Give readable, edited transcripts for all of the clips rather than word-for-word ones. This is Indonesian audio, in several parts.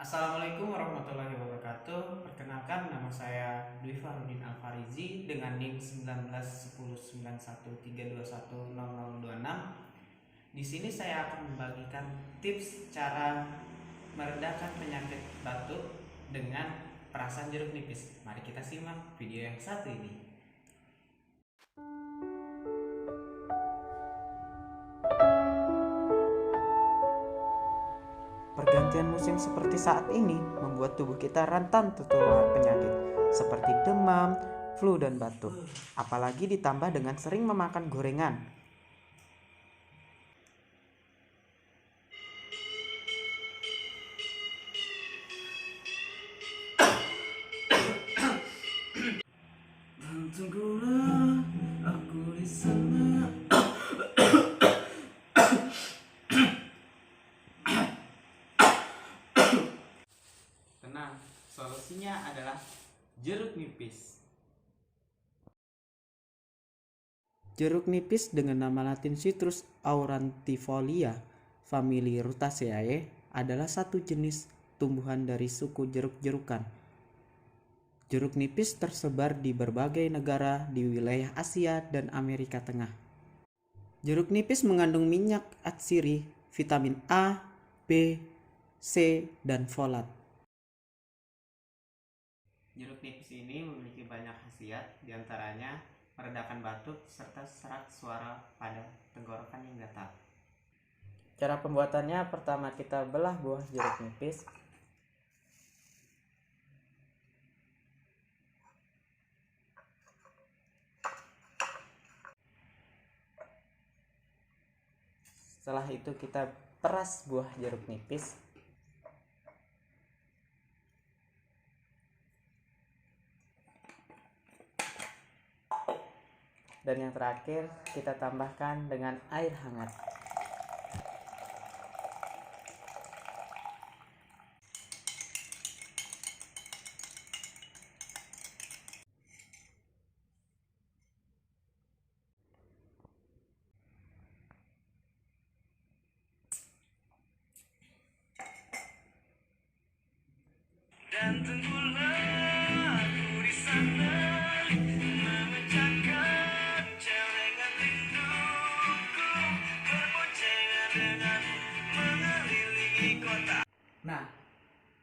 Assalamualaikum warahmatullahi wabarakatuh. Perkenalkan, nama saya Dwi Farudin Alfarizi dengan NIM 19109132100026. Di sini saya akan membagikan tips cara meredakan penyakit batuk dengan perasan jeruk nipis. Mari kita simak video yang satu ini. Pergantian musim seperti saat ini membuat tubuh kita rentan tertular penyakit seperti demam, flu, dan batuk. Apalagi ditambah dengan sering memakan gorengan. Tunggulah aku di sana. Tenang, solusinya adalah jeruk nipis. Jeruk nipis dengan nama latin Citrus aurantifolia, famili Rutaceae, adalah satu jenis tumbuhan dari suku jeruk-jerukan. Jeruk nipis tersebar di berbagai negara di wilayah Asia dan Amerika Tengah. Jeruk nipis mengandung minyak atsiri, vitamin A, B, C, dan folat. Jeruk nipis ini memiliki banyak khasiat, diantaranya meredakan batuk serta serak suara pada tenggorokan yang gatal. Cara pembuatannya, pertama kita belah buah jeruk nipis. Setelah itu kita peras buah jeruk nipis. Dan yang terakhir kita tambahkan dengan air hangat. Dan tunggulah aku di sana, memecahkan celengan rinduku, berboncengan denganmu mengelilingi kota. Nah,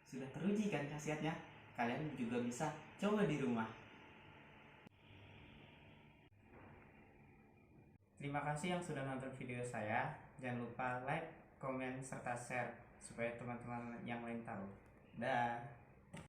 sudah teruji kan khasiatnya? Kalian juga bisa coba di rumah. Terima kasih yang sudah nonton video saya. Jangan lupa like, komen, serta share supaya teman-teman yang lain tahu. Dah.